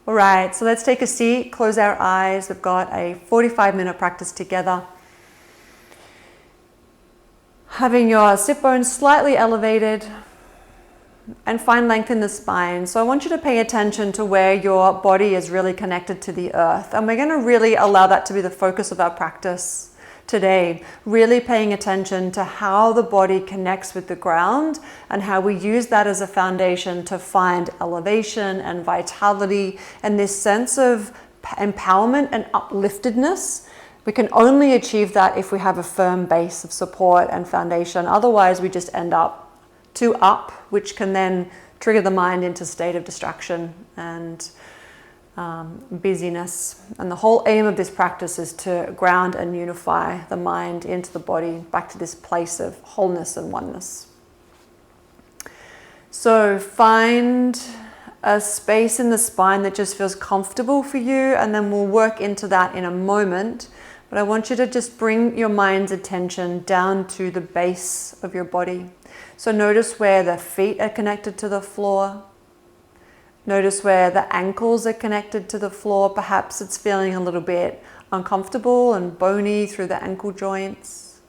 All right, so let's take a seat, close our eyes. We've got a 45-minute practice together. Having your sit bones slightly elevated and find length in the spine. So I want you to pay attention to where your body is really connected to the earth. And we're going to really allow that to be the focus of our practice today, really paying attention to how the body connects with the ground and how we use that as a foundation to find elevation and vitality and this sense of empowerment and upliftedness. We can only achieve that if we have a firm base of support and foundation. Otherwise, we just end up too up, which can then trigger the mind into a state of distraction and busyness. And the whole aim of this practice is to ground and unify the mind into the body, back to this place of wholeness and oneness. So find a space in the spine that just feels comfortable for you, and then we'll work into that in a moment. But I want you to just bring your mind's attention down to the base of your body. So notice where the feet are connected to the floor. Notice where the ankles are connected to the floor. Perhaps it's feeling a little bit uncomfortable and bony through the ankle joints.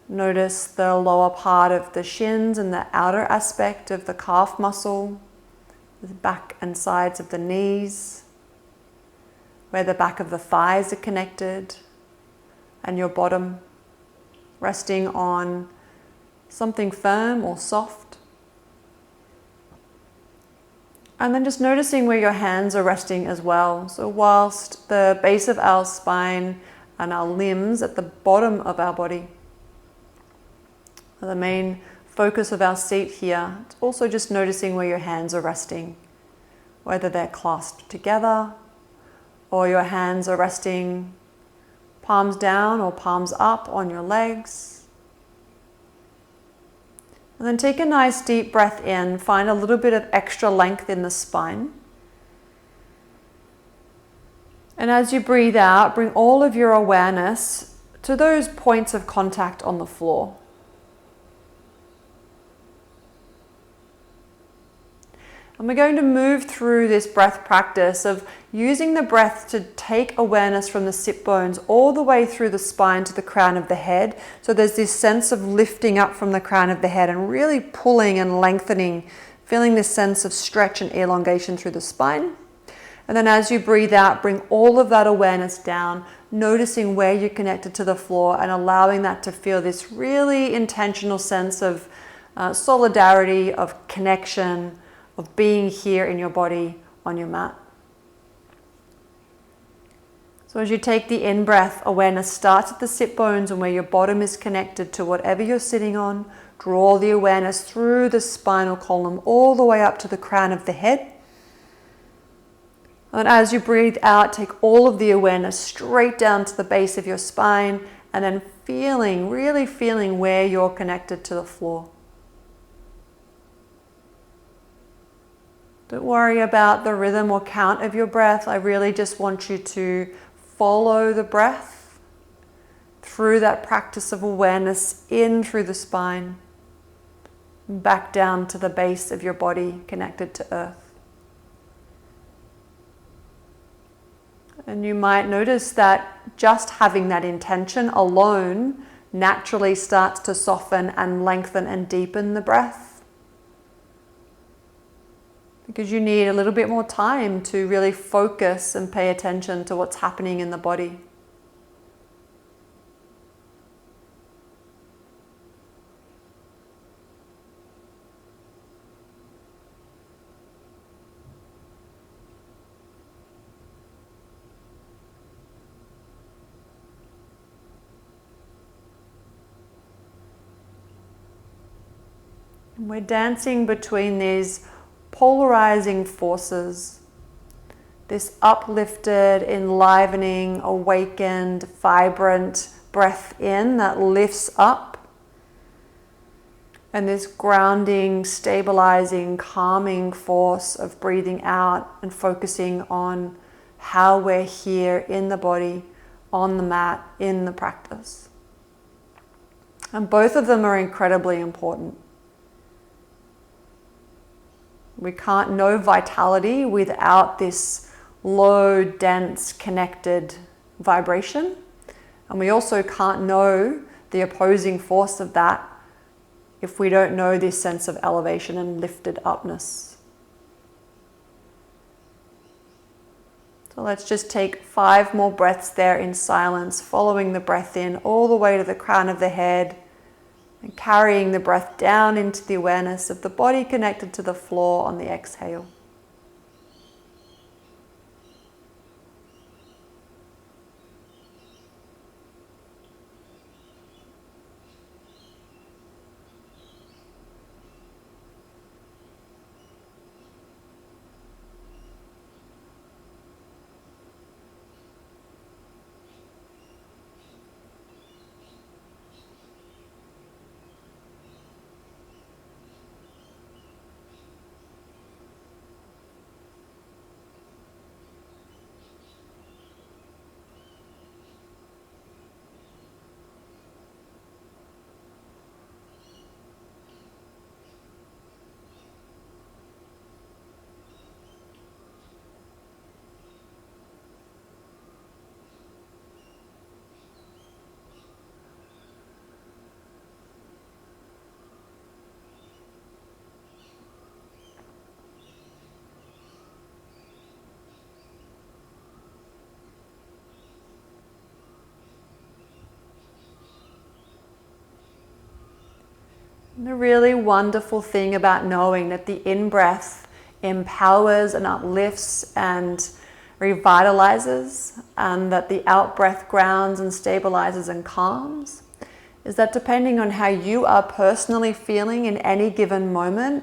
Notice the lower part of the shins and the outer aspect of the calf muscle, the back and sides of the knees, where the back of the thighs are connected, and your bottom resting on something firm or soft. And then just noticing where your hands are resting as well. So whilst the base of our spine and our limbs at the bottom of our body are the main focus of our seat here, it's also just noticing where your hands are resting, whether they're clasped together or your hands are resting palms down or palms up on your legs. And then take a nice deep breath in, find a little bit of extra length in the spine. And as you breathe out, bring all of your awareness to those points of contact on the floor. And we're going to move through this breath practice of using the breath to take awareness from the sit bones all the way through the spine to the crown of the head. So there's this sense of lifting up from the crown of the head and really pulling and lengthening, feeling this sense of stretch and elongation through the spine. And then as you breathe out, bring all of that awareness down, noticing where you're connected to the floor and allowing that to feel this really intentional sense of solidarity, of connection, of being here in your body on your mat. So as you take the in-breath, awareness starts at the sit bones and where your bottom is connected to whatever you're sitting on. Draw the awareness through the spinal column all the way up to the crown of the head. And as you breathe out, take all of the awareness straight down to the base of your spine and then really feeling where you're connected to the floor. Don't worry about the rhythm or count of your breath. I really just want you to follow the breath through that practice of awareness in through the spine, back down to the base of your body connected to earth. And you might notice that just having that intention alone naturally starts to soften and lengthen and deepen the breath. Because you need a little bit more time to really focus and pay attention to what's happening in the body. And we're dancing between these polarizing forces, this uplifted, enlivening, awakened, vibrant breath in that lifts up, and this grounding, stabilizing, calming force of breathing out and focusing on how we're here in the body, on the mat, in the practice. And both of them are incredibly important. We can't know vitality without this low, dense, connected vibration. And we also can't know the opposing force of that if we don't know this sense of elevation and lifted upness. So let's just take 5 more breaths there in silence, following the breath in all the way to the crown of the head and carrying the breath down into the awareness of the body connected to the floor on the exhale. The really wonderful thing about knowing that the in-breath empowers and uplifts and revitalizes, and that the out-breath grounds and stabilizes and calms, is that depending on how you are personally feeling in any given moment,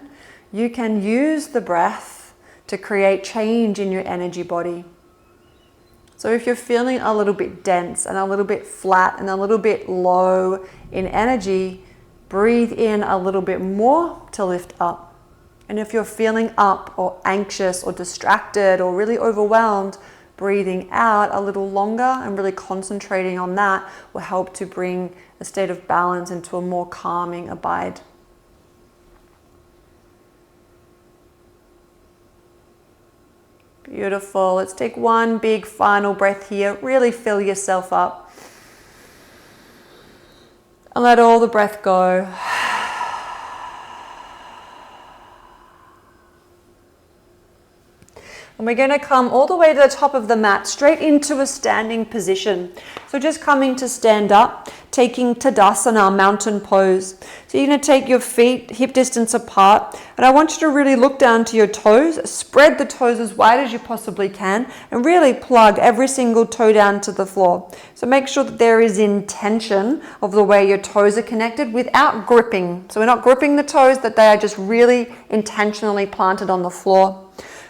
you can use the breath to create change in your energy body. So if you're feeling a little bit dense and a little bit flat and a little bit low in energy, breathe in a little bit more to lift up. And if you're feeling up or anxious or distracted or really overwhelmed, breathing out a little longer and really concentrating on that will help to bring a state of balance into a more calming abide. Beautiful. Let's take one big final breath here. Really fill yourself up. And let all the breath go. And we're going to come all the way to the top of the mat, straight into a standing position. So just coming to stand up, taking Tadasana, mountain pose. So you're going to take your feet hip distance apart, and I want you to really look down to your toes, spread the toes as wide as you possibly can, and really plug every single toe down to the floor. So make sure that there is intention of the way your toes are connected without gripping. So we're not gripping the toes, that they are just really intentionally planted on the floor.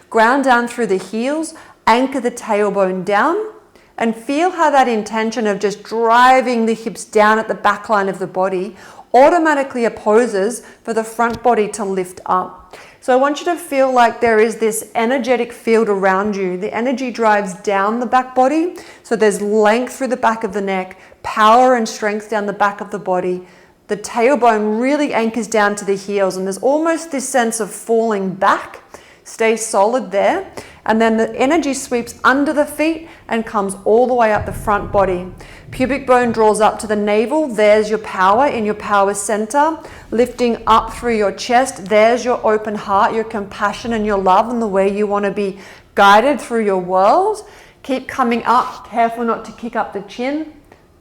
Ground down through the heels, anchor the tailbone down, and feel how that intention of just driving the hips down at the back line of the body automatically opposes for the front body to lift up. So I want you to feel like there is this energetic field around you. The energy drives down the back body, so there's length through the back of the neck, power and strength down the back of the body. The tailbone really anchors down to the heels, and there's almost this sense of falling back. Stay solid there, and then the energy sweeps under the feet and comes all the way up the front body. Pubic bone draws up to the navel. There's your power in your power center. Lifting up through your chest. There's your open heart, your compassion and your love, and the way you want to be guided through your world. Keep coming up. Careful not to kick up the chin.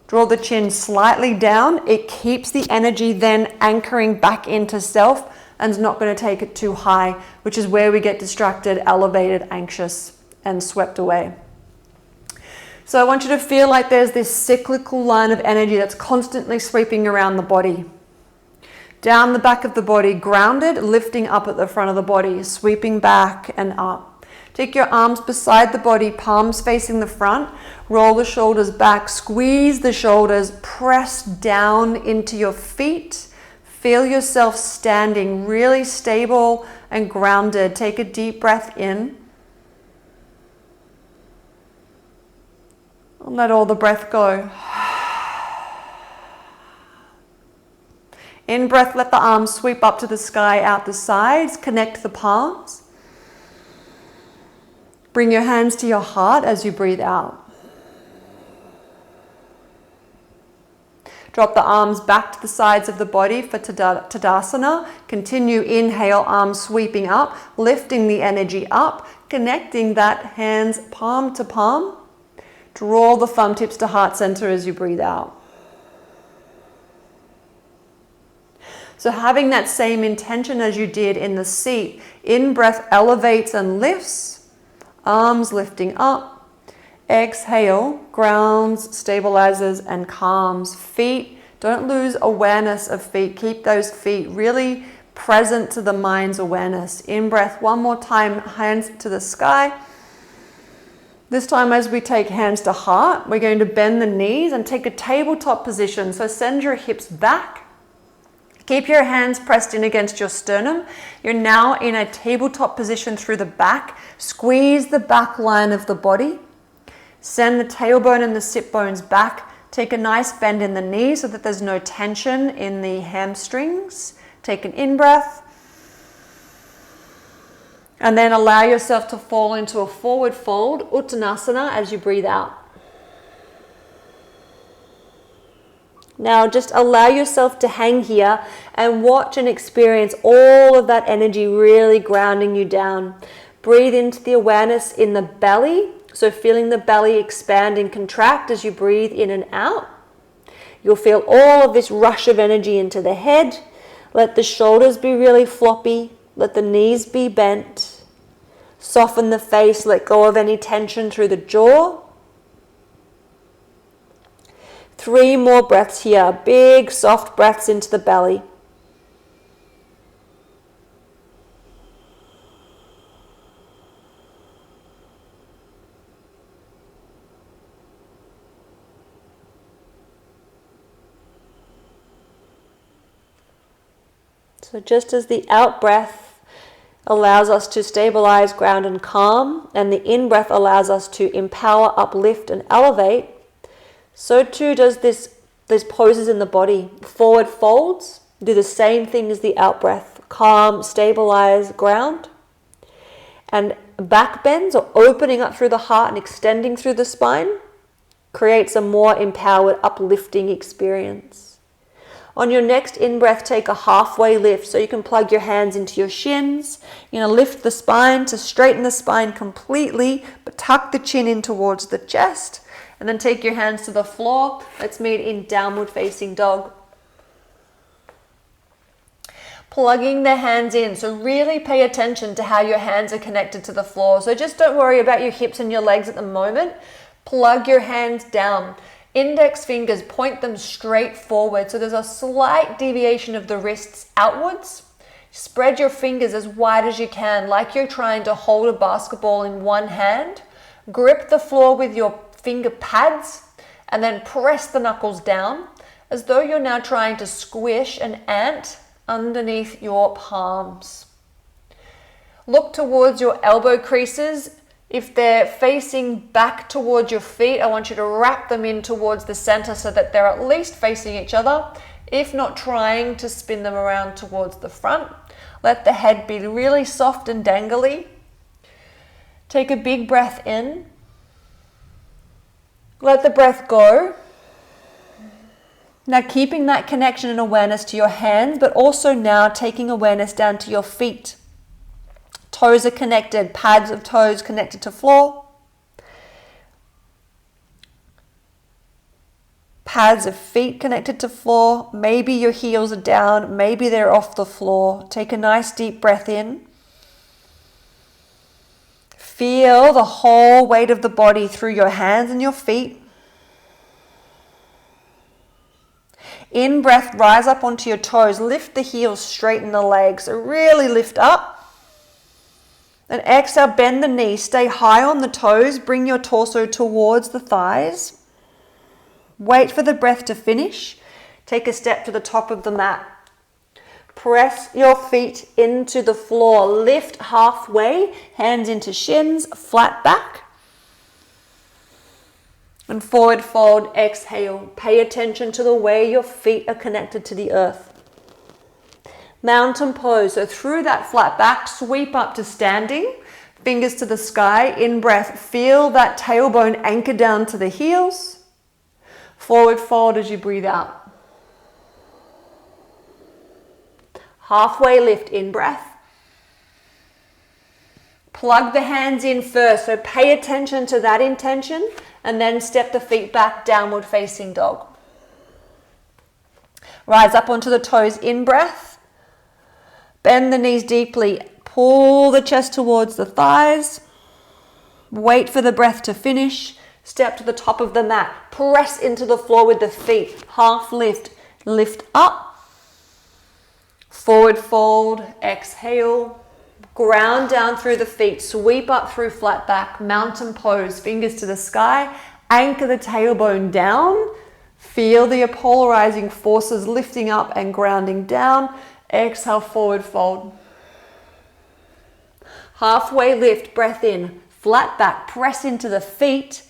Draw the chin slightly down. It keeps the energy then anchoring back into self, and is not going to take it too high, which is where we get distracted, elevated, anxious, and swept away. So I want you to feel like there's this cyclical line of energy that's constantly sweeping around the body. Down the back of the body, grounded, lifting up at the front of the body, sweeping back and up. Take your arms beside the body, palms facing the front, roll the shoulders back, squeeze the shoulders, press down into your feet. Feel yourself standing really stable and grounded. Take a deep breath in. And let all the breath go. In breath, let the arms sweep up to the sky, out the sides. Connect the palms. Bring your hands to your heart as you breathe out. Drop the arms back to the sides of the body for Tadasana. Continue, inhale, arms sweeping up, lifting the energy up, connecting that hands palm to palm. Draw the thumb tips to heart center as you breathe out. So having that same intention as you did in the seat, in-breath elevates and lifts, arms lifting up. Exhale, grounds, stabilizes, and calms. Feet, don't lose awareness of feet. Keep those feet really present to the mind's awareness. In-breath, one more time, hands to the sky. This time as we take hands to heart, we're going to bend the knees and take a tabletop position. So send your hips back. Keep your hands pressed in against your sternum. You're now in a tabletop position through the back. Squeeze the back line of the body. Send the tailbone and the sit bones back. Take a nice bend in the knees so that there's no tension in the hamstrings. Take an in-breath. And then allow yourself to fall into a forward fold, Uttanasana, as you breathe out. Now just allow yourself to hang here and watch and experience all of that energy really grounding you down. Breathe into the awareness in the belly. So feeling the belly expand and contract as you breathe in and out. You'll feel all of this rush of energy into the head. Let the shoulders be really floppy. Let the knees be bent. Soften the face. Let go of any tension through the jaw. 3 more breaths here. Big, soft breaths into the belly. So just as the out breath allows us to stabilize, ground, and calm, and the in breath allows us to empower, uplift, and elevate, so too does these poses in the body. Forward folds do the same thing as the out breath. Calm, stabilize, ground. And back bends, or opening up through the heart and extending through the spine, creates a more empowered, uplifting experience. On your next in-breath, take a halfway lift. So you can plug your hands into your shins. You're going to lift the spine to straighten the spine completely, but tuck the chin in towards the chest. And then take your hands to the floor. Let's meet in downward facing dog. Plugging the hands in. So really pay attention to how your hands are connected to the floor. So just don't worry about your hips and your legs at the moment. Plug your hands down. Index fingers, point them straight forward. So there's a slight deviation of the wrists outwards. Spread your fingers as wide as you can, like you're trying to hold a basketball in one hand. Grip the floor with your finger pads and then press the knuckles down as though you're now trying to squish an ant underneath your palms. Look towards your elbow creases. If they're facing back towards your feet, I want you to wrap them in towards the center so that they're at least facing each other. If not, trying to spin them around towards the front. Let the head be really soft and dangly. Take a big breath in. Let the breath go. Now keeping that connection and awareness to your hands, but also now taking awareness down to your feet. Toes are connected, pads of toes connected to floor. Pads of feet connected to floor. Maybe your heels are down, maybe they're off the floor. Take a nice deep breath in. Feel the whole weight of the body through your hands and your feet. In breath, rise up onto your toes. Lift the heels, straighten the legs. So really lift up. And exhale, bend the knees. Stay high on the toes. Bring your torso towards the thighs. Wait for the breath to finish. Take a step to the top of the mat. Press your feet into the floor. Lift halfway. Hands into shins. Flat back. And forward fold. Exhale. Pay attention to the way your feet are connected to the earth. Mountain pose. So through that flat back, sweep up to standing. fingers to the sky. In breath, feel that tailbone anchor down to the heels. Forward fold as you breathe out. Halfway lift, in breath. Plug the hands in first, so pay attention to that intention, and then step the feet back, downward facing dog. Rise up onto the toes, in breath. Bend the knees deeply, pull the chest towards the thighs. Wait for the breath to finish. Step to the top of the mat, press into the floor with the feet, half lift, lift up. Forward fold, exhale. Ground down through the feet, sweep up through flat back, mountain pose, fingers to the sky, anchor the tailbone down, feel the polarizing forces lifting up and grounding down, exhale, forward fold. Halfway lift, breath in, flat back, press into the feet,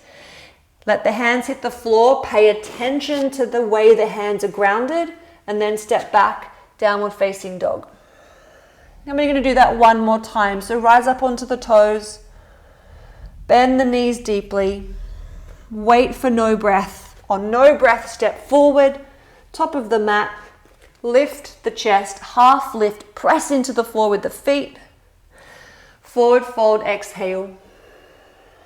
let the hands hit the floor, pay attention to the way the hands are grounded, and then step back, downward facing dog. Now we're going to do that one more time. So rise up onto the toes, bend the knees deeply, wait for no breath. On no breath, step forward, top of the mat, lift the chest, half lift, press into the floor with the feet, forward fold, exhale,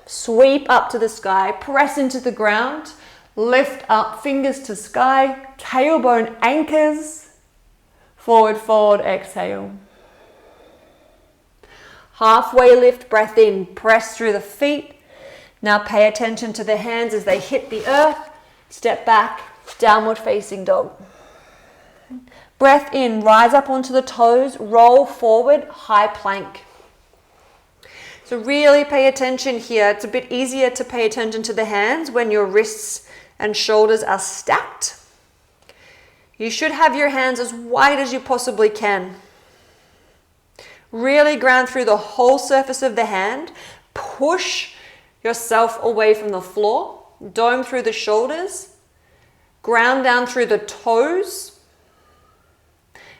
sweep up to the sky, press into the ground, lift up, fingers to sky, tailbone anchors, forward fold, exhale. Halfway lift, breath in, press through the feet. Now pay attention to the hands as they hit the earth. Step back, downward facing dog. Breath in, rise up onto the toes, roll forward, high plank. So really pay attention here. It's a bit easier to pay attention to the hands when your wrists and shoulders are stacked. You should have your hands as wide as you possibly can. Really ground through the whole surface of the hand. Push yourself away from the floor. Dome through the shoulders. Ground down through the toes.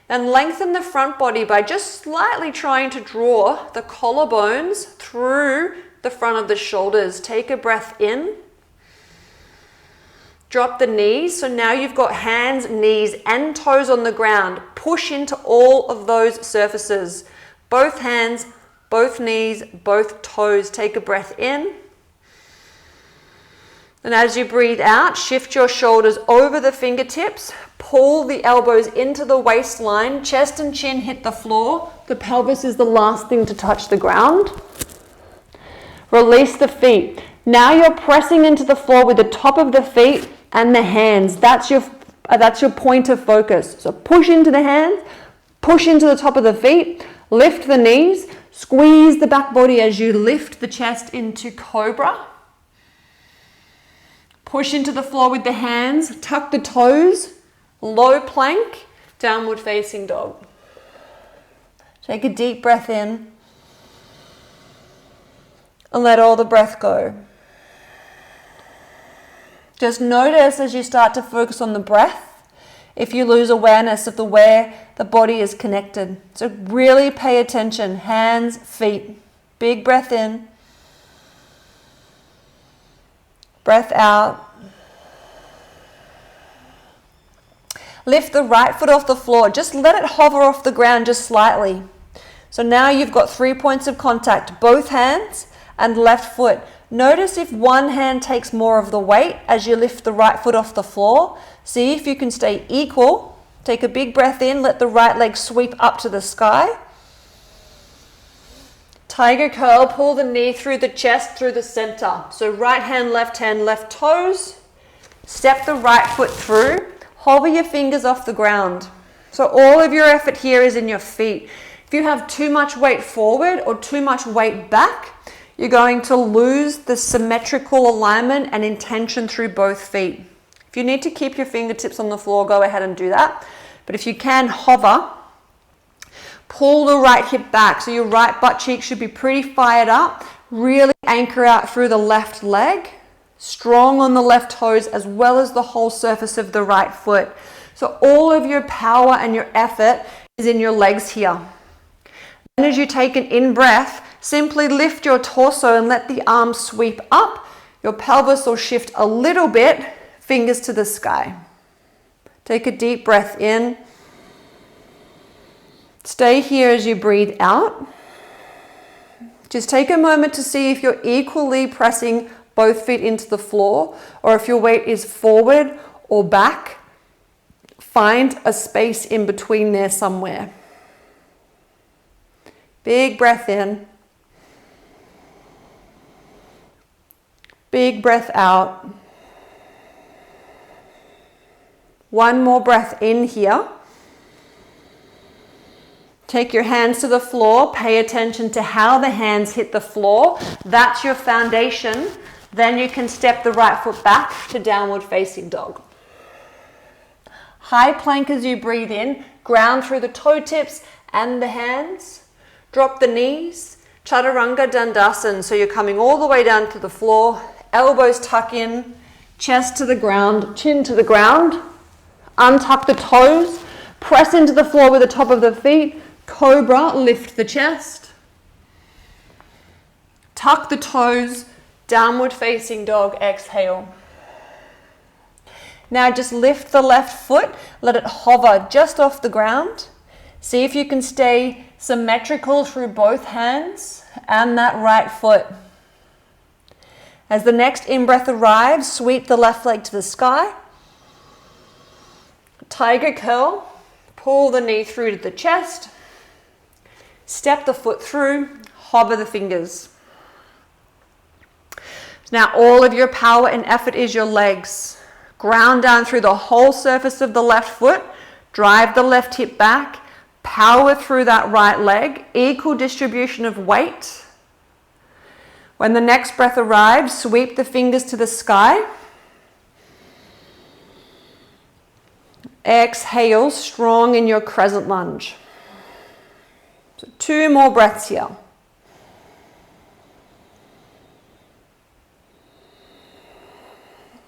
Then lengthen the front body by just slightly trying to draw the collarbones through the front of the shoulders. Take a breath in. Drop the knees. So now you've got hands, knees, and toes on the ground. Push into all of those surfaces. Both hands, both knees, both toes. Take a breath in. And as you breathe out, shift your shoulders over the fingertips. Pull the elbows into the waistline. Chest and chin hit the floor. The pelvis is the last thing to touch the ground. Release the feet. Now you're pressing into the floor with the top of the feet and the hands. That's your point of focus. So push into the hands, push into the top of the feet. Lift the knees, squeeze the back body as you lift the chest into cobra. Push into the floor with the hands, tuck the toes, low plank, downward facing dog. Take a deep breath in and let all the breath go. Just notice as you start to focus on the breath, if you lose awareness of the where the body is connected. So really pay attention. Hands, feet. Big breath in. Breath out. Lift the right foot off the floor. Just let it hover off the ground just slightly. So now you've got 3 points of contact, both hands and left foot. Notice if one hand takes more of the weight as you lift the right foot off the floor. See if you can stay equal. Take a big breath in, let the right leg sweep up to the sky. Tiger curl, pull the knee through the chest, through the center. So right hand, left toes. Step the right foot through. Hover your fingers off the ground. So all of your effort here is in your feet. If you have too much weight forward or too much weight back, you're going to lose the symmetrical alignment and intention through both feet. If you need to keep your fingertips on the floor, go ahead and do that. But if you can, hover. Pull the right hip back. So your right butt cheek should be pretty fired up. Really anchor out through the left leg. Strong on the left toes as well as the whole surface of the right foot. So all of your power and your effort is in your legs here. And as you take an in breath, Simply lift your torso and let the arms sweep up. Your pelvis will shift a little bit, fingers to the sky. Take a deep breath in. Stay here as you breathe out. Just take a moment to see if you're equally pressing both feet into the floor or if your weight is forward or back. Find a space in between there somewhere. Big breath in. Big breath out. One more breath in here. Take your hands to the floor. Pay attention to how the hands hit the floor. That's your foundation. Then you can step the right foot back to downward facing dog. High plank as you breathe in. Ground through the toe tips and the hands. Drop the knees. Chaturanga Dandasana. So you're coming all the way down to the floor. Elbows tuck in. Chest to the ground. Chin to the ground. Untuck the toes. Press into the floor with the top of the feet. Cobra, lift the chest. Tuck the toes. Downward facing dog, exhale. Now just lift the left foot. Let it hover just off the ground. See if you can stay symmetrical through both hands and that right foot. As the next in-breath arrives, sweep the left leg to the sky. Tiger curl. Pull the knee through to the chest. Step the foot through. Hover the fingers. Now all of your power and effort is your legs. Ground down through the whole surface of the left foot. Drive the left hip back. Power through that right leg. Equal distribution of weight. When the next breath arrives, sweep the fingers to the sky. Exhale, strong in your crescent lunge. So 2 more breaths here.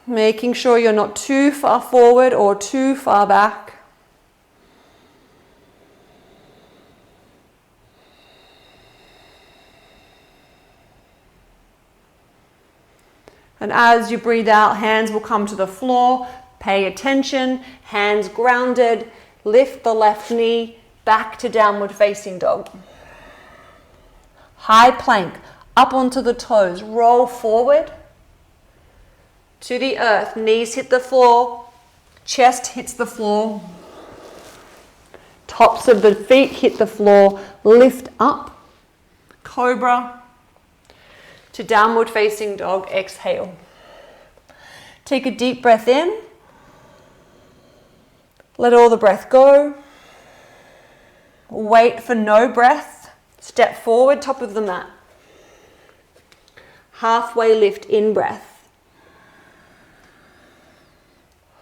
Making sure you're not too far forward or too far back. And as you breathe out, hands will come to the floor. Pay attention, hands grounded. Lift the left knee back to downward facing dog. High plank, up onto the toes. Roll forward to the earth. Knees hit the floor. Chest hits the floor. Tops of the feet hit the floor. Lift up. Cobra to downward facing dog. Exhale. Take a deep breath in. Let all the breath go. Wait for no breath. Step forward, top of the mat. Halfway lift, in breath.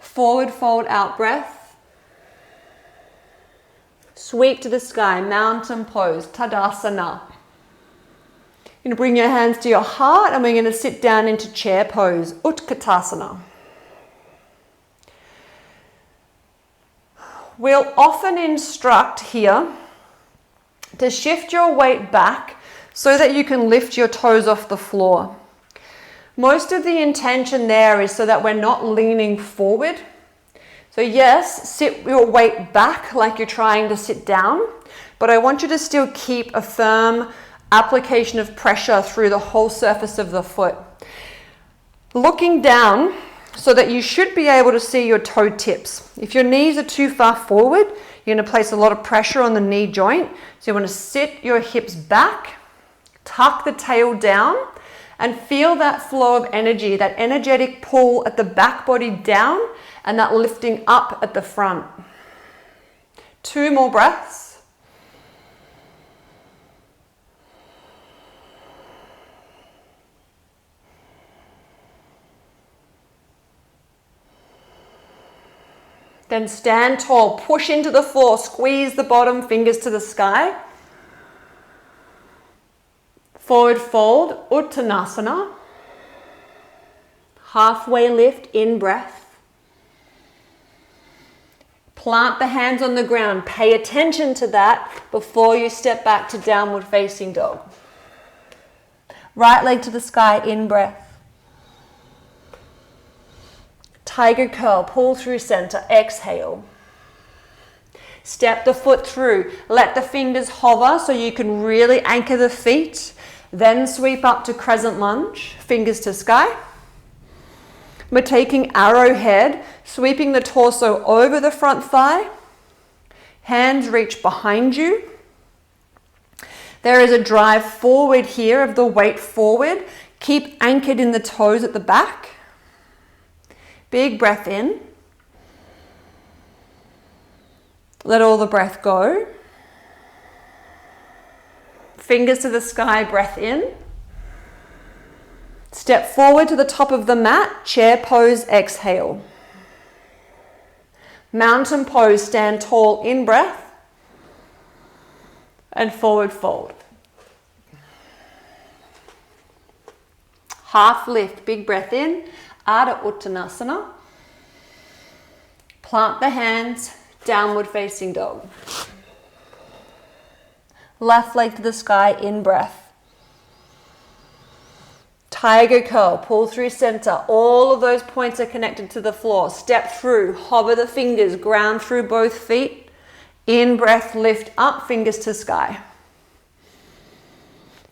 Forward fold, out breath. Sweep to the sky, mountain pose, Tadasana. You're going to bring your hands to your heart and we're going to sit down into chair pose, Utkatasana. We'll often instruct here to shift your weight back so that you can lift your toes off the floor. Most of the intention there is so that we're not leaning forward. So yes, sit your weight back like you're trying to sit down, but I want you to still keep a firm application of pressure through the whole surface of the foot. Looking down, so that you should be able to see your toe tips. If your knees are too far forward, you're going to place a lot of pressure on the knee joint. So you want to sit your hips back, tuck the tail down, and feel that flow of energy, that energetic pull at the back body down, and that lifting up at the front. 2 more breaths. Then stand tall, push into the floor, squeeze the bottom, fingers to the sky. Forward fold, Uttanasana. Halfway lift, in breath. Plant the hands on the ground. Pay attention to that before you step back to downward facing dog. Right leg to the sky, in breath. Tiger curl, pull through center, exhale. Step the foot through. Let the fingers hover so you can really anchor the feet. Then sweep up to crescent lunge, fingers to sky. We're taking arrowhead, sweeping the torso over the front thigh. Hands reach behind you. There is a drive forward here of the weight forward. Keep anchored in the toes at the back. Big breath in. Let all the breath go. Fingers to the sky, breath in. Step forward to the top of the mat, chair pose, exhale. Mountain pose, stand tall, in breath. And forward fold. Half lift, big breath in, Ardha Uttanasana. Plant the hands, downward facing dog. Left leg to the sky, in breath. Tiger curl, pull through center. All of those points are connected to the floor. Step through, hover the fingers, ground through both feet. In breath, lift up, fingers to sky.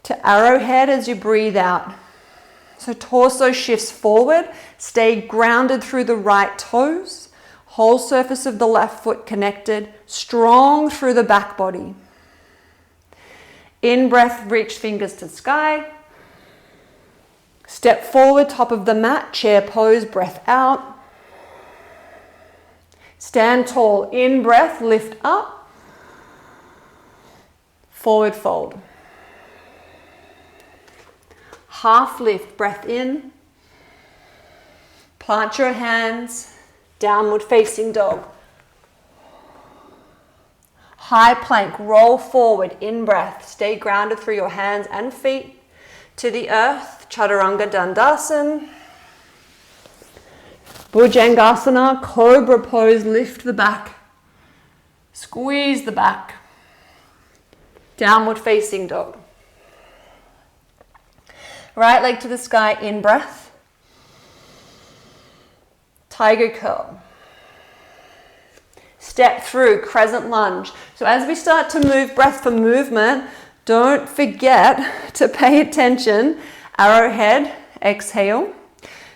To arrowhead as you breathe out. So torso shifts forward. Stay grounded through the right toes. Whole surface of the left foot connected. Strong through the back body. In breath, reach fingers to sky. Step forward, top of the mat, chair pose, breath out. Stand tall, in breath, lift up. Forward fold. Half lift, breath in. Plant your hands, downward facing dog. High plank, roll forward, in breath. Stay grounded through your hands and feet to the earth. Chaturanga Dandasana. Bhujangasana, cobra pose, lift the back. Squeeze the back. Downward facing dog. Right leg to the sky, in breath. Tiger curl. Step through, crescent lunge. So as we start to move, breath for movement, don't forget to pay attention, arrowhead, exhale,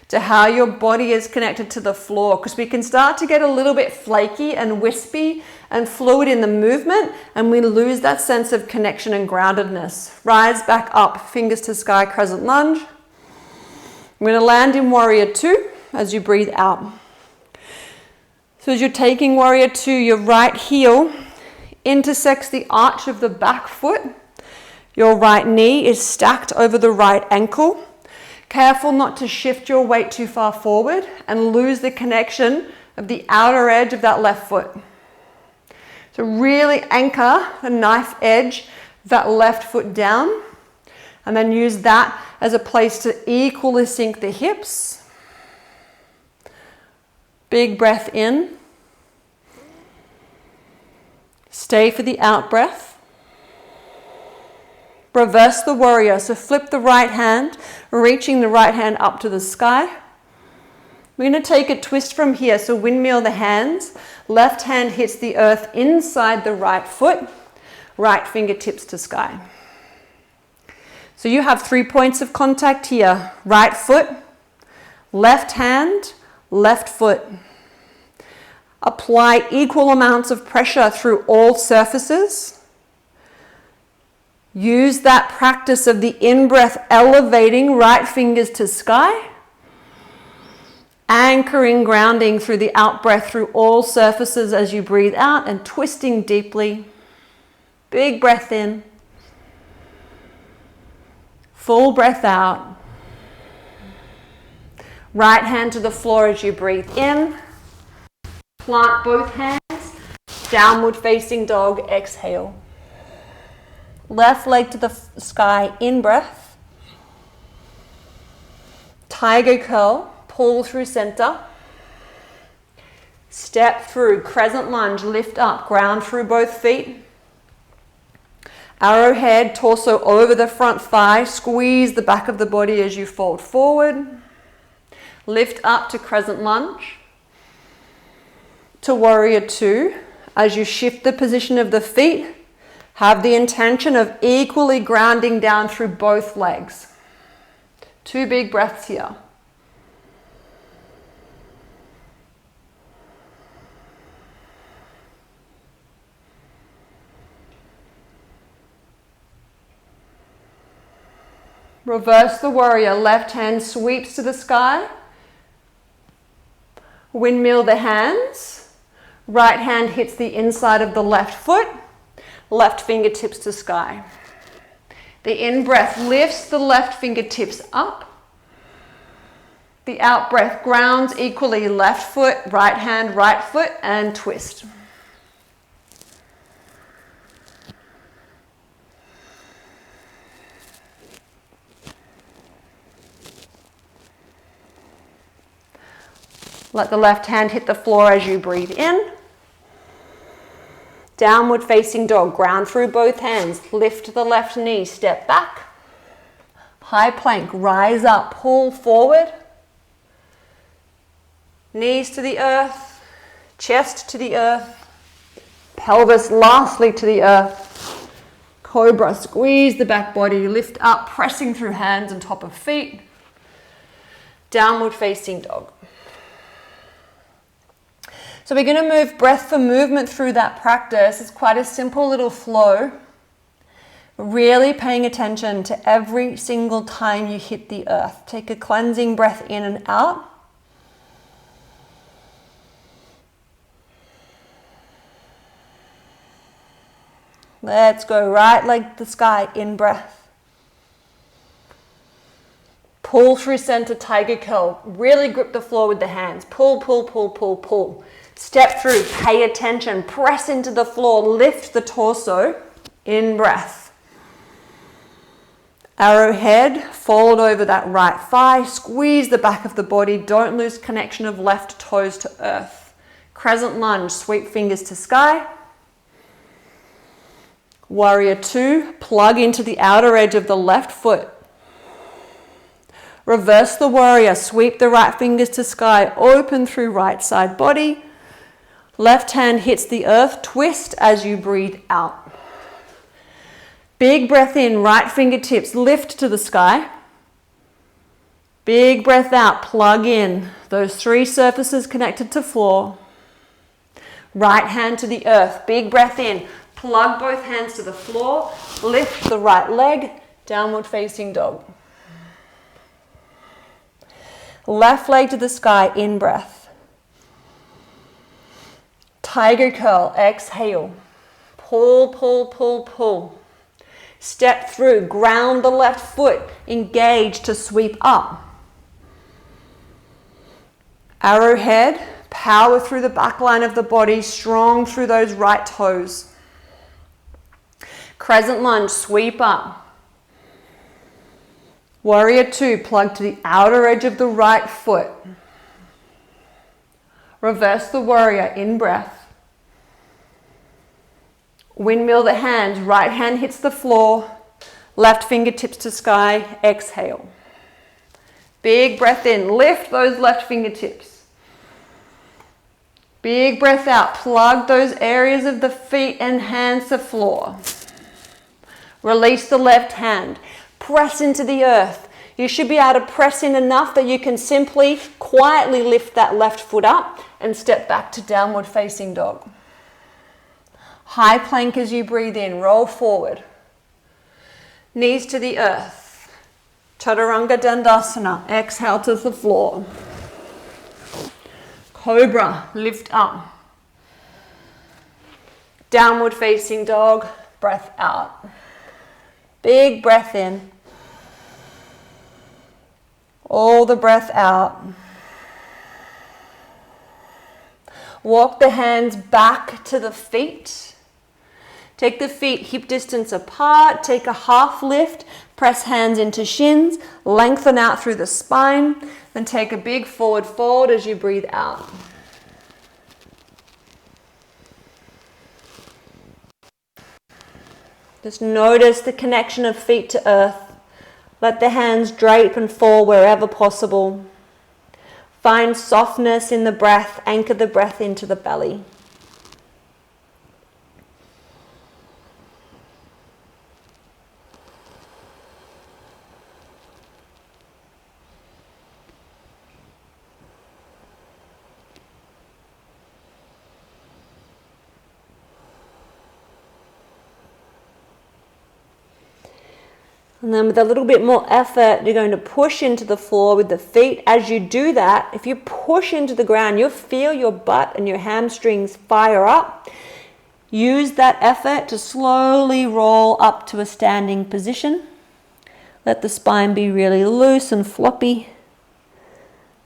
to how your body is connected to the floor, because we can start to get a little bit flaky and wispy and fluid in the movement, and we lose that sense of connection and groundedness. Rise back up, fingers to sky, crescent lunge. I'm going to land in warrior two as you breathe out. So as you're taking warrior two, your right heel intersects the arch of the back foot. Your right knee is stacked over the right ankle. Careful not to shift your weight too far forward and lose the connection of the outer edge of that left foot. So really anchor the knife edge of that left foot down, and then use that as a place to equally sink the hips. Big breath in. Stay for the out breath. Reverse the warrior, so flip the right hand, reaching the right hand up to the sky. We're going to take a twist from here, so windmill the hands. Left hand hits the earth inside the right foot, right fingertips to sky. So you have 3 points of contact here. Right foot, left hand, left foot. Apply equal amounts of pressure through all surfaces. Use that practice of the in-breath elevating right fingers to sky. Anchoring, grounding through the out-breath through all surfaces as you breathe out, and twisting deeply. Big breath in. Full breath out. Right hand to the floor as you breathe in. Plant both hands. Downward facing dog, exhale. Left leg to the sky, in breath. Tiger curl, pull through center. Step through, crescent lunge, lift up, ground through both feet. Arrowhead, torso over the front thigh. Squeeze the back of the body as you fold forward. Lift up to crescent lunge. To warrior two. As you shift the position of the feet, have the intention of equally grounding down through both legs. 2 big breaths here. Reverse the warrior. Left hand sweeps to the sky. Windmill the hands. Right hand hits the inside of the left foot. Left fingertips to sky. The in-breath lifts the left fingertips up. The out-breath grounds equally left foot, right hand, right foot, and twist. Let the left hand hit the floor as you breathe in. Downward facing dog. Ground through both hands. Lift the left knee. Step back. High plank. Rise up. Pull forward. Knees to the earth. Chest to the earth. Pelvis lastly to the earth. Cobra. Squeeze the back body. Lift up. Pressing through hands and top of feet. Downward facing dog. So we're going to move breath for movement through that practice. It's quite a simple little flow. Really paying attention to every single time you hit the earth. Take a cleansing breath in and out. Let's go. Right leg to the sky, in breath. Pull through center, tiger curl. Really grip the floor with the hands. Pull, pull, pull, pull, pull. Step through, pay attention, press into the floor, lift the torso, in breath. Arrowhead, fold over that right thigh, squeeze the back of the body, don't lose connection of left toes to earth. Crescent lunge, sweep fingers to sky. Warrior two, plug into the outer edge of the left foot. Reverse the warrior, sweep the right fingers to sky, open through right side body. Left hand hits the earth, twist as you breathe out. Big breath in, right fingertips lift to the sky. Big breath out, plug in. Those 3 surfaces connected to floor. Right hand to the earth, big breath in. Plug both hands to the floor, lift the right leg, downward facing dog. Left leg to the sky, in breath. Tiger curl, exhale. Pull, pull, pull, pull. Step through, ground the left foot, engage to sweep up. Arrowhead, power through the back line of the body, strong through those right toes. Crescent lunge, sweep up. Warrior two, plug to the outer edge of the right foot. Reverse the warrior, in breath. Windmill the hands, right hand hits the floor, left fingertips to sky, exhale. Big breath in, lift those left fingertips. Big breath out, plug those areas of the feet and hands to floor. Release the left hand, press into the earth. You should be able to press in enough that you can simply quietly lift that left foot up and step back to downward facing dog. High plank as you breathe in, roll forward. Knees to the earth. Chaturanga Dandasana, exhale to the floor. Cobra, lift up. Downward facing dog, breath out. Big breath in. All the breath out. Walk the hands back to the feet. Take the feet hip distance apart. Take a half lift. Press hands into shins. Lengthen out through the spine. Then take a big forward fold as you breathe out. Just notice the connection of feet to earth. Let the hands drape and fall wherever possible. Find softness in the breath. Anchor the breath into the belly. And then with a little bit more effort, you're going to push into the floor with the feet. As you do that, if you push into the ground, you'll feel your butt and your hamstrings fire up. Use that effort to slowly roll up to a standing position. Let the spine be really loose and floppy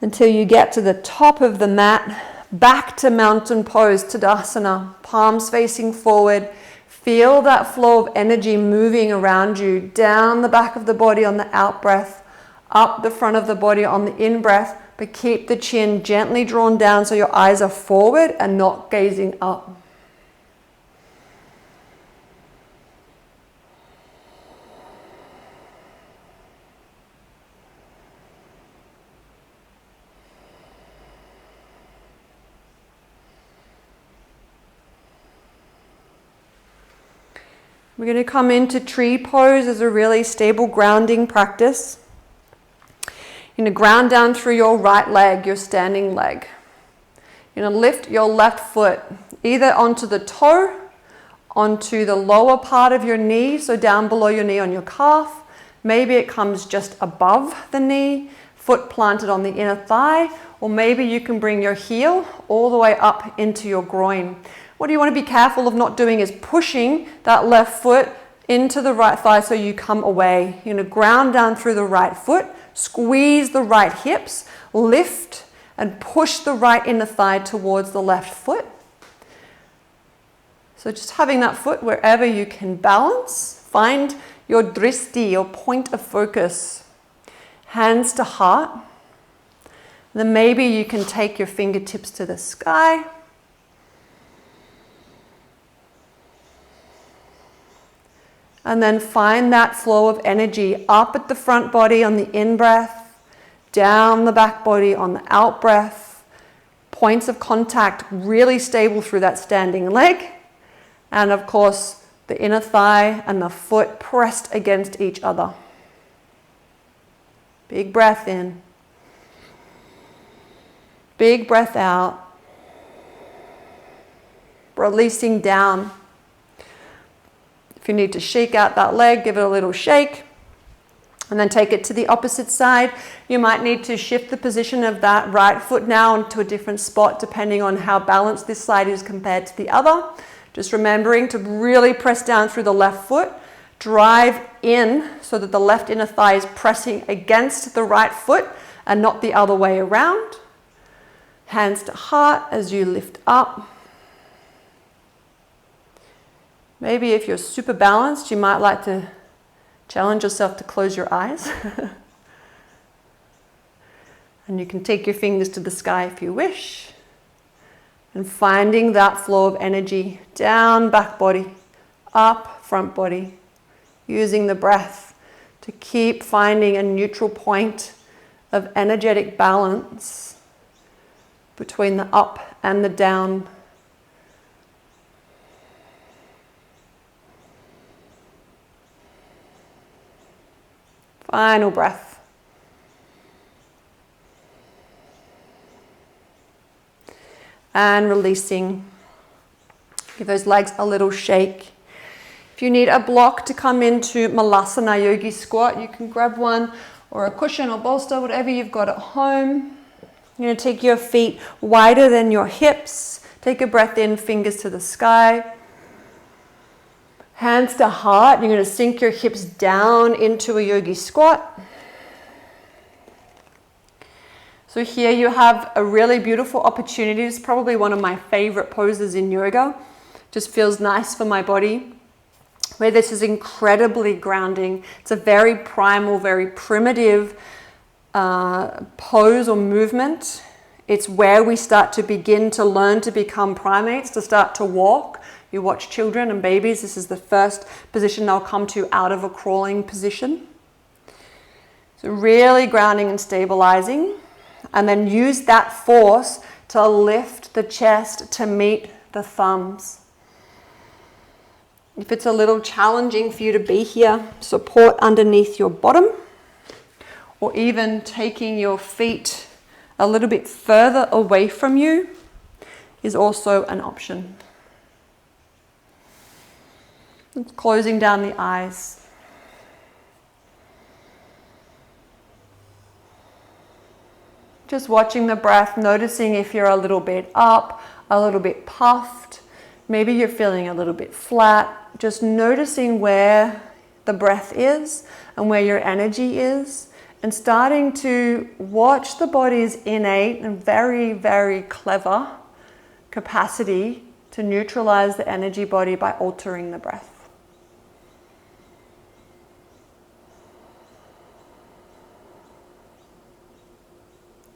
until you get to the top of the mat. Back to mountain pose, Tadasana, palms facing forward. Feel that flow of energy moving around you, down the back of the body on the out breath, up the front of the body on the in breath, but keep the chin gently drawn down so your eyes are forward and not gazing up. We're going to come into tree pose as a really stable grounding practice. You're going to ground down through your right leg, your standing leg. You're going to lift your left foot either onto the toe, onto the lower part of your knee, so down below your knee on your calf. Maybe it comes just above the knee, foot planted on the inner thigh, or maybe you can bring your heel all the way up into your groin. What you want to be careful of not doing is pushing that left foot into the right thigh so you come away. You're going to ground down through the right foot, squeeze the right hips, lift and push the right inner thigh towards the left foot. So just having that foot wherever you can balance. Find your dristi, your point of focus. Hands to heart. Then maybe you can take your fingertips to the sky. And then find that flow of energy up at the front body on the in-breath, down the back body on the out-breath. Points of contact really stable through that standing leg. And of course, the inner thigh and the foot pressed against each other. Big breath in. Big breath out. Releasing down. If you need to shake out that leg, give it a little shake and then take it to the opposite side. You might need to shift the position of that right foot now into a different spot depending on how balanced this side is compared to the other. Just remembering to really press down through the left foot, drive in so that the left inner thigh is pressing against the right foot and not the other way around. Hands to heart as you lift up. Maybe if you're super balanced, you might like to challenge yourself to close your eyes. And you can take your fingers to the sky if you wish. And finding that flow of energy down back body, up front body. Using the breath to keep finding a neutral point of energetic balance between the up and the down. Final breath. And releasing. Give those legs a little shake. If you need a block to come into Malasana Yogi Squat, you can grab one or a cushion or bolster, whatever you've got at home. You're going to take your feet wider than your hips. Take a breath in, fingers to the sky. Hands to heart. You're going to sink your hips down into a yogi squat. So here you have a really beautiful opportunity. It's probably one of my favorite poses in yoga. Just feels nice for my body. Where this is incredibly grounding. It's a very primal, very primitive pose or movement. It's where we start to begin to learn to become primates, to start to walk. You watch children and babies, this is the first position they'll come to out of a crawling position. So really grounding and stabilizing, and then use that force to lift the chest to meet the thumbs. If it's a little challenging for you to be here, support underneath your bottom, or even taking your feet a little bit further away from you is also an option. Closing down the eyes. Just watching the breath, noticing if you're a little bit up, a little bit puffed, maybe you're feeling a little bit flat. Just noticing where the breath is and where your energy is, and starting to watch the body's innate and very, very clever capacity to neutralize the energy body by altering the breath.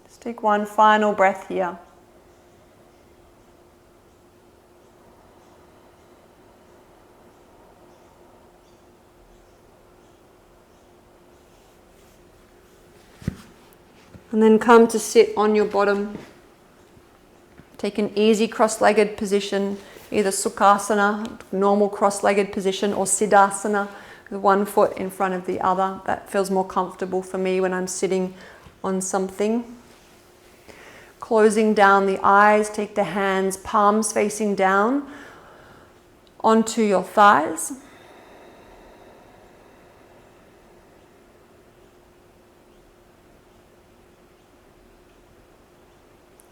Just take one final breath here. And then come to sit on your bottom. Take an easy cross-legged position, either Sukhasana, normal cross-legged position, or Siddhasana, with one foot in front of the other. That feels more comfortable for me when I'm sitting on something. Closing down the eyes, take the hands, palms facing down, onto your thighs.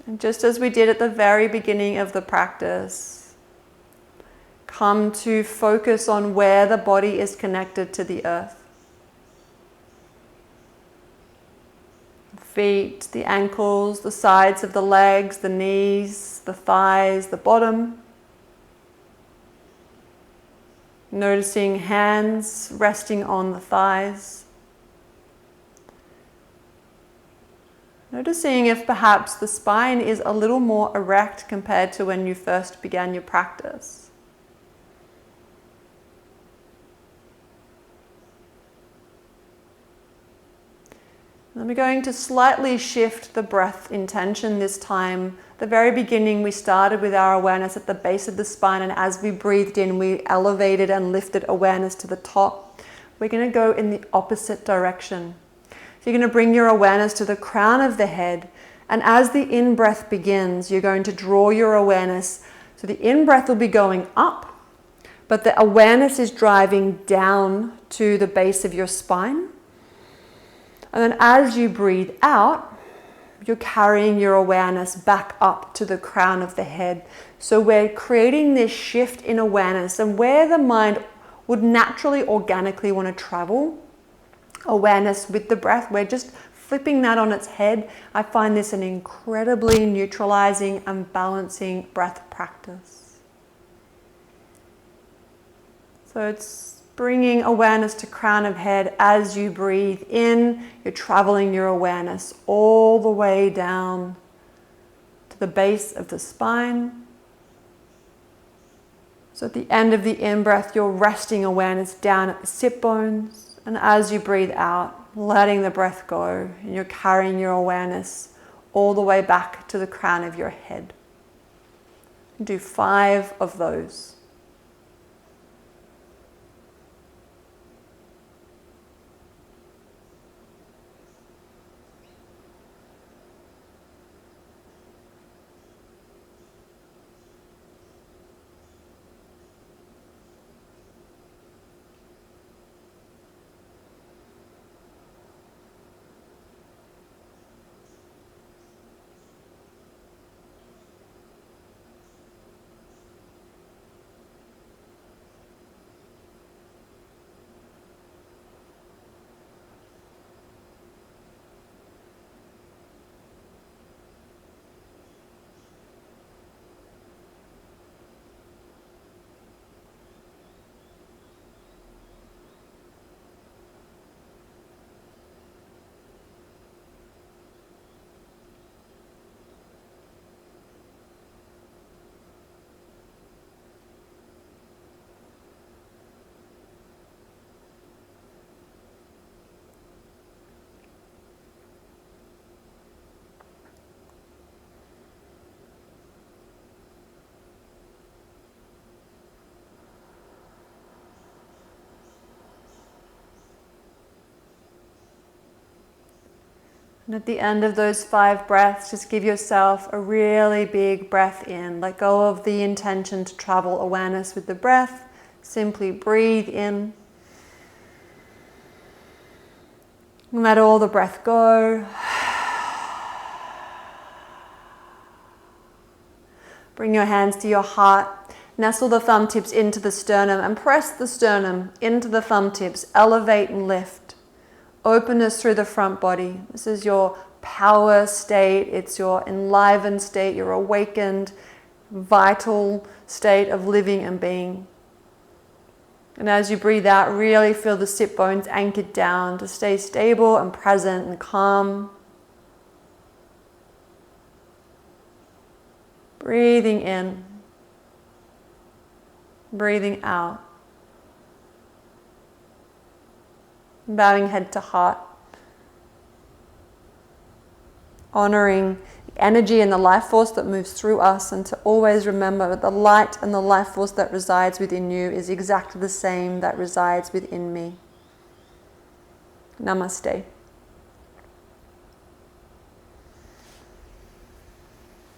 And just as we did at the very beginning of the practice, come to focus on where the body is connected to the earth. The feet, the ankles, the sides of the legs, the knees, the thighs, the bottom. Noticing hands resting on the thighs. Noticing if perhaps the spine is a little more erect compared to when you first began your practice. Then we're going to slightly shift the breath intention this time. At the very beginning, we started with our awareness at the base of the spine, and as we breathed in, we elevated and lifted awareness to the top. We're going to go in the opposite direction. So you're going to bring your awareness to the crown of the head, and as the in-breath begins, you're going to draw your awareness. So the in-breath will be going up, but the awareness is driving down to the base of your spine. And then as you breathe out, you're carrying your awareness back up to the crown of the head. So we're creating this shift in awareness, and where the mind would naturally, organically want to travel, awareness with the breath, we're just flipping that on its head. I find this an incredibly neutralizing and balancing breath practice. So it's bringing awareness to crown of head. As you breathe in, you're traveling your awareness all the way down to the base of the spine. So at the end of the in-breath, you're resting awareness down at the sit bones. And as you breathe out, letting the breath go, and you're carrying your awareness all the way back to the crown of your head. Do 5 of those. And at the end of those 5 breaths, just give yourself a really big breath in. Let go of the intention to travel awareness with the breath. Simply breathe in. And let all the breath go. Bring your hands to your heart. Nestle the thumb tips into the sternum and press the sternum into the thumb tips. Elevate and lift. Openness through the front body. This is your power state. It's your enlivened state, your awakened, vital state of living and being. And as you breathe out, really feel the sit bones anchored down to stay stable and present and calm. Breathing in. Breathing out. Bowing head to heart. Honoring the energy and the life force that moves through us, and to always remember that the light and the life force that resides within you is exactly the same that resides within me. Namaste.